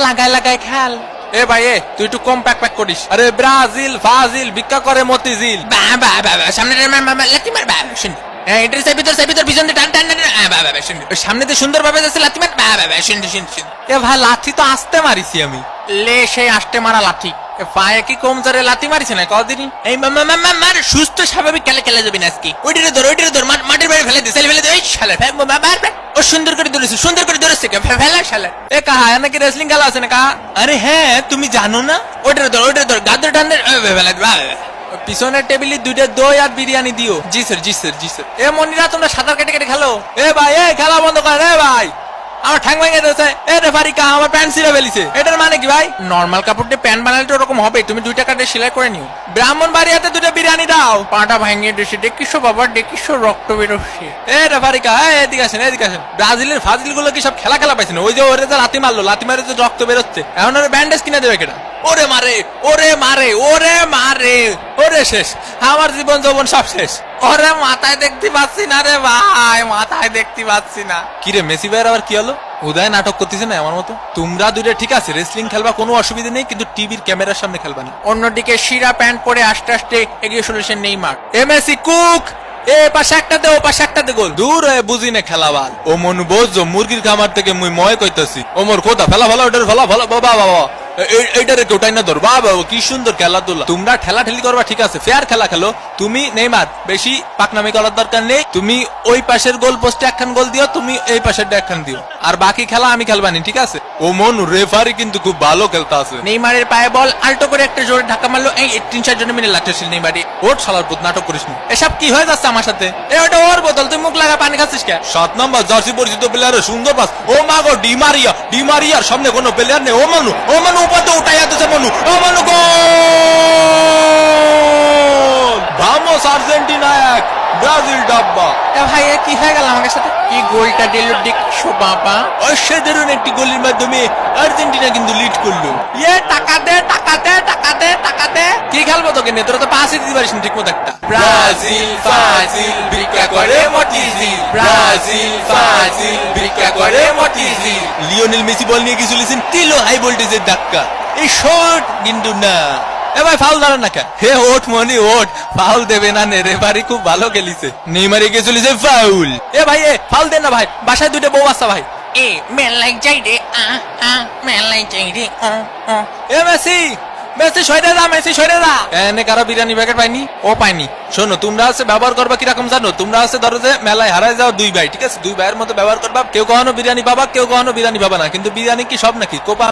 লাগাই লাগাই খেল। এ ভাই এ তুই একটু কম প্যাক প্যাক করিস। আরে ব্রাজিল ফাজিল ভিক্ষা করে মতিঝিল। সামনে লাথি মার শুন। এটার ভিতর পিছন দিয়ে টান টান শুন। সামনে দিয়ে সুন্দর ভাবে যাচ্ছে লাথি মার শুন শুন শুন। এ ভাই লাথি তো আসতে মারিছি আমি। লে সেই আসতে মারা লাথি পায়ে কি কম জোরে লাথি মারিছে না কদিনই। এই মার সুস্থ স্বাভাবিক খেলে যাবি না আজকে। ওইটারে ধর মাটির বাইরে ফেলে দে ফেলে দে। শালা ও সুন্দর করে ধরেছে ফেলা শালা। এ কাহা নাকি রেসলিং খেলা আছে না কাহা? আরে হ্যাঁ তুমি জানো না? ওইটারে ধর গাদের টান্ডে ফেলে পিছনের টেবিলে 2টা দই আর বিরিয়ানি দিও। জি স্যার জি স্যার জি স্যার। এ মনিরা তোমরা সাঁতার কেটে কেটে খেলো। এ ভাই এ খেলা বন্ধ করেন। এ ভাই আমার ঠ্যাং ভেঙে দিয়েছে। এ রেফারি কা আমার প্যান্ট ছিঁড়ে ফেলিছে। এটার মানে কি ভাই? নরমাল কাপড় দিয়ে প্যান্ট বানালে তো ওরকম হবে। তুমি 2 টাকা দিয়ে সেলাই করে নিও। ব্রাহ্মণ বাড়িয়াতে 2টা বিরিয়ানি দাও। পাটা ভেঙে দিয়েছে। দেখিসো বাবা দেখিসো রক্ত বেরোচ্ছে। এ রেফারি কা এদিকে আসেন এদিকে আসেন। ব্রাজিলের ফাজিল গুলো কি সব খেলা পাইছে না? ওই যে ওরে যে লাথি মারলো লাথি মারে যে রক্ত বেরোচ্ছে। এখন ওরে ব্যান্ডেজ কিনে দেবে কেটা? ওরে মারে ওরে মারে ওরে মারে ওরে শেষ। আমার জীবন যৌবন সব শেষ। ওরে মাথায় দেখতে পাচ্ছি না রে ভাই, মাথায় দেখতে পাচ্ছি না। কি রে মেসি ভাইয়ের আবার কি হলো? উদয় নাটক করতেছে না আমার মতো। তোমরা 2টা ঠিক আছে রেসলিং খেলবা কোনো অসুবিধা নেই, কিন্তু টিভির ক্যামেরার সামনে খেলবা না। অন্যদিকে শিরা প্যান্ট পরে আস্তে আস্তে এগিয়ে চলেছেন নেইমার। মেসি কুক এ পাশে একটা দে ও পাশে একটা দে গোল। দূর হয়ে বুঝি না খেলাবাল। ও মনু বোঝো মুরগির খামার থেকে মুই ময় কইতাছি। ও মোর খোদা ফেলা ওটার ফেলা বাবা বাবা এইটারে কেউটাই না ধর। বাবা কি সুন্দর খেলাধুলা। তোমরা ঠেলা ঠেলি করবা ঠিক আছে, ফেয়ার খেলা খেলো। তুমি নেইমার বেশি পাকনামি করার দরকার নেই। তুমি ওই পাশের গোল পোস্টে একখান গোল দিও, তুমি এই পাশের একখান দিও, আর বাকি খেলা আমি খেলবানি ঠিক আছে। ও মনু রেফারি কিন্তু খুব ভালো খেলতে আছে। নেইমারের পায়ে বল আল্টো করে একটা জোরে ধাক্কা মারলো। এই 3-4 জনের মিলে লাগতেছিল নেইমারি। ওর শালার পুত নাটক করিস না। এসব কি হয়ে যাচ্ছে আমার সাথে? ওটা ওর বোতল, তুই মুখ লাগা পানি খাচ্ছিস কে? 7 নম্বর জার্সি পরিচিত প্লেয়ারের সুন্দর পাস। ও মা গো ডিমারিয়ার সামনে কোনো প্লেয়ার নেই। ও মনু উপাতে উঠাইয়া দিছে মনু। ও মনু গোল! ভামোস আর্জেন্টিনা 1 ব্রাজিল ডাব্বা। এ ভাই কি হয়ে গেল আমার সাথে? কি গোলটা দিল দেখছো বাবা? অসাধারণ একটি গোলের মাধ্যমে আর্জেন্টিনা কিন্তু লিড করলো। টাকা দে টাকা দে টাকা দে টাকা দে। কি খেলবো তোকে নিয়ে? তোরা তো পাসই দিতে পারিস না ঠিক মতো একটা। ব্রাজিল ফাজিল ভিক্ষা করে মতিঝিল। ব্রাজিল ফাজিল ভিক্ষা করে মতিঝিল। লিওনেল মেসি বল নিয়ে গিয়ে চলেছেন, দিল হাই ভোল্টেজের ধাক্কা। এই শট কিন্তু না। এ ভাই ফাউল দাঁড়ান না কে? হে ওঠ মনি ওঠ, ফাউল দেবে না নে। রেফারি খুব ভালো খেলিছে। নেইমার এগিয়ে চলেছে ফাউল। এ ভাই এ ফাউল দেন না ভাই, বাসায় 2টা বউ আসছে ভাই। এ মেলাই যাই রে মেলাই যাই রে। এ মেসি সরে যা। এনে কারো বিরিয়ানি প্যাকেট পাইনি? ও পাইনি। শোনো তোমরা আছে ব্যবহার করবা কিরকম জানো? তোমরা আছে ধরো যে মেলায় হারায় যাও 2 ভাই ঠিক আছে, 2 ভাইয়ের মতো ব্যবহার করবা। কেউ কখনো বিরিয়ানি পাবা কেউ কখনো বিরিয়ানি পাবা না, কিন্তু বিরিয়ানি কি সব নাকি? কোপা